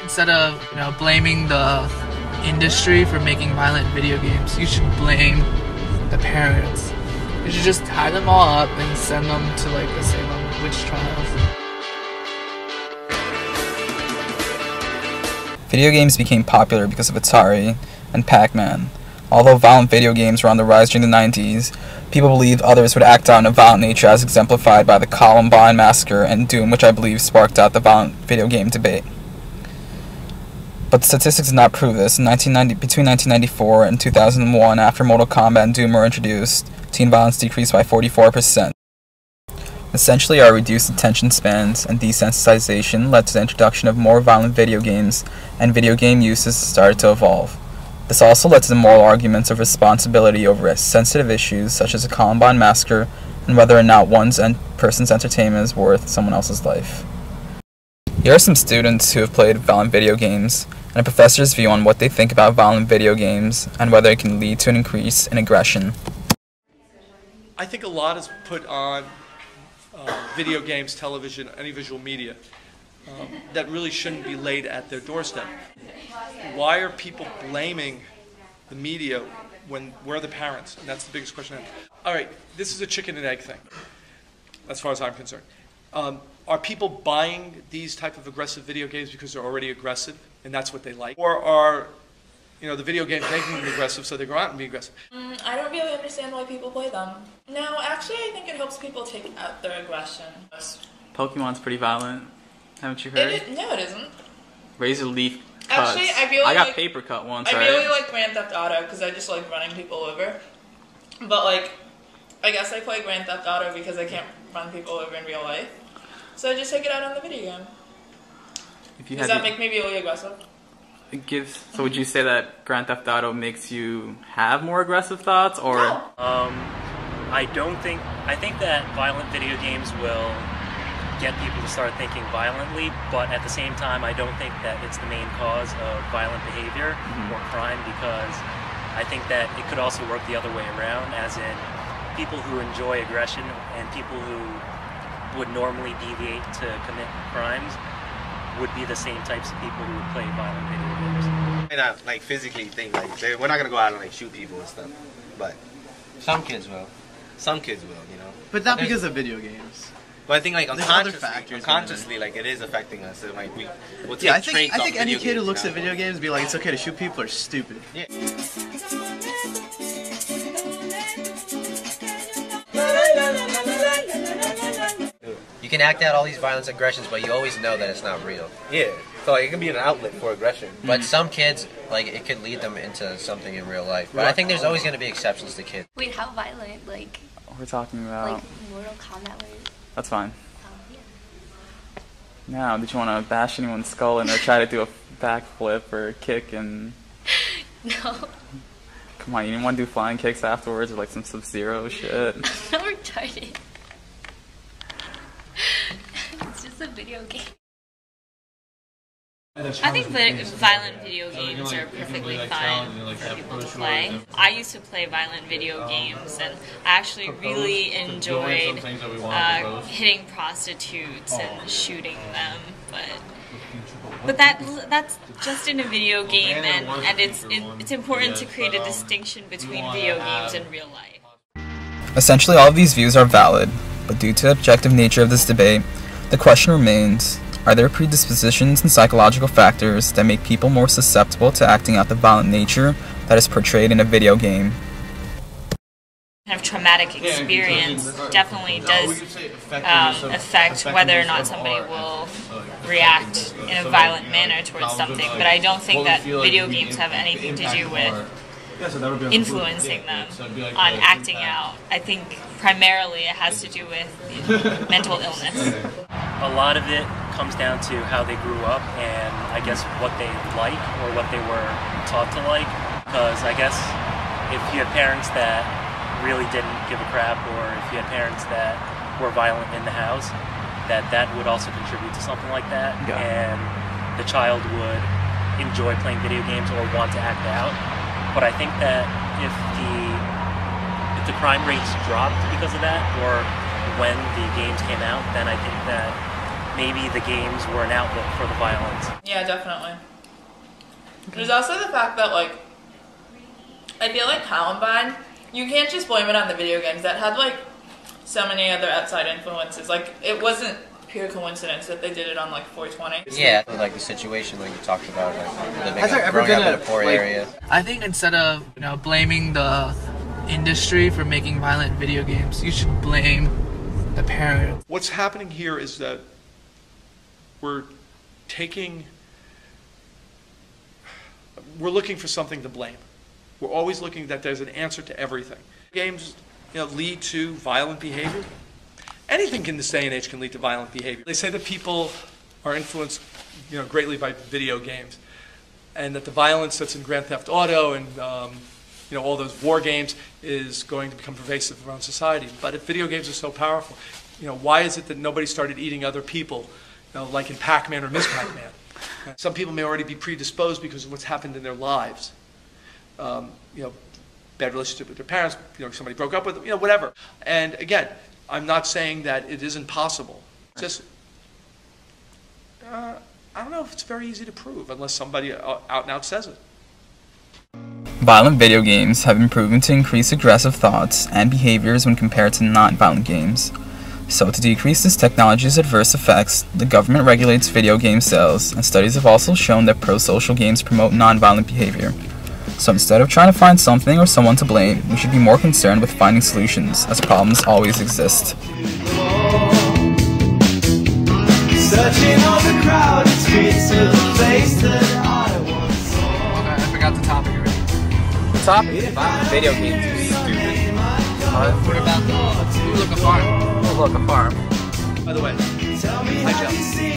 Instead of, blaming the industry for making violent video games, you should blame the parents. You should just tie them all up and send them to like the Salem witch trials. Video games became popular because of Atari and Pac-Man. Although violent video games were on the rise during the 90s, people believed others would act out in a violent nature as exemplified by the Columbine Massacre and Doom, which I believe sparked out the violent video game debate. But the statistics did not prove this. Between 1994 and 2001, after Mortal Kombat and Doom were introduced, teen violence decreased by 44%. Essentially, our reduced attention spans and desensitization led to the introduction of more violent video games, and video game uses started to evolve. This also led to the moral arguments of responsibility over sensitive issues such as the Columbine Massacre and whether or not person's entertainment is worth someone else's life. Here are some students who have played violent video games and a professor's view on what they think about violent video games and whether it can lead to an increase in aggression. I think a lot is put on video games, television, any visual media that really shouldn't be laid at their doorstep. Why are people blaming the media when we're the parents? And that's the biggest question. All right, this is a chicken and egg thing, as far as I'm concerned. Are people buying these type of aggressive video games because they're already aggressive and that's what they like? Or are the video games making them aggressive so they go out and be aggressive? I don't really understand why people play them. No, actually I think it helps people take out their aggression. Pokemon's pretty violent. Haven't you heard? No, it isn't. Razor Leaf cuts. Actually, I got paper cut once, I really like Grand Theft Auto because I just like running people over. But I guess I play Grand Theft Auto because I can't run people over in real life. So I just take it out on the video game. Does that make me really aggressive? So would you say that Grand Theft Auto makes you have more aggressive thoughts, or? No. I think that violent video games will get people to start thinking violently, but at the same time, I don't think that it's the main cause of violent behavior or crime, because I think that it could also work the other way around, as in people who enjoy aggression and people who would normally deviate to commit crimes would be the same types of people who would play violent video games. And I physically think we're not gonna go out and shoot people and stuff, but some kids will. Some kids will, But not because of video games. But I think unconsciously, it is affecting us. So, we'll take yeah, I traits off think any video kid who games looks now. at video games and be like, it's okay to shoot people, are stupid. Yeah. You can act out all these violence aggressions, but you always know that it's not real. Yeah. So it can be an outlet for aggression. But some kids, it could lead them into something in real life. But I think there's always going to be exceptions to kids. Wait, how violent? We're talking about... Mortal Kombat? That's fine. Now, did you want to bash anyone's skull in or try to do a backflip or a kick and... No. Come on, you didn't want to do flying kicks afterwards or some Sub-Zero shit? I'm not retarded. It's just a video game. I think violent video games are perfectly fine for people to play. I used to play violent video games, and I actually really enjoyed hitting prostitutes and shooting them. But that's just in a video game, and it's important to create a distinction between video games and real life. Essentially, all of these views are valid, but due to the objective nature of this debate, the question remains: are there predispositions and psychological factors that make people more susceptible to acting out the violent nature that is portrayed in a video game? Kind of traumatic experience definitely does affect whether or not somebody will react in a violent manner towards something. But I don't think that video games have anything to do with influencing them on acting out. I think primarily it has to do with mental illness. A lot of it comes down to how they grew up and I guess what they like or what they were taught to like. Because I guess if you had parents that really didn't give a crap, or if you had parents that were violent in the house, that would also contribute to something like that. Yeah. And the child would enjoy playing video games or want to act out. But I think that if the crime rates dropped because of that, or when the games came out, then I think that maybe the games were an outlet for the violence. Yeah, definitely. There's also the fact that, like, I feel like Columbine, you can't just blame it on the video games. That had, like, so many other outside influences. Like, it wasn't pure coincidence that they did it on, like, 420. Yeah, like the situation like you talked about, like living Has there ever growing been up in a poor area. I think instead of blaming the industry for making violent video games, you should blame the parents. What's happening here is that we're looking for something to blame. We're always looking that there's an answer to everything. Games, lead to violent behavior. Anything in this day and age can lead to violent behavior. They say that people are influenced, greatly by video games, and that the violence that's in Grand Theft Auto and all those war games is going to become pervasive around society. But if video games are so powerful, why is it that nobody started eating other people, like in Pac-Man or Miss Pac-Man? Some people may already be predisposed because of what's happened in their lives. Bad relationship with their parents, somebody broke up with them, whatever. And again, I'm not saying that it isn't possible. Just, I don't know if it's very easy to prove unless somebody out and out says it. Violent video games have been proven to increase aggressive thoughts and behaviors when compared to non-violent games. So to decrease this technology's adverse effects, the government regulates video game sales, and studies have also shown that pro-social games promote non-violent behavior. So instead of trying to find something or someone to blame, we should be more concerned with finding solutions, as problems always exist. Searching on the crowded streets to the place that I once saw. Okay, I forgot the topic already. The topic is violent video games is stupid. What about the Look a Farm? Look a farm. By the way, hi Jeff.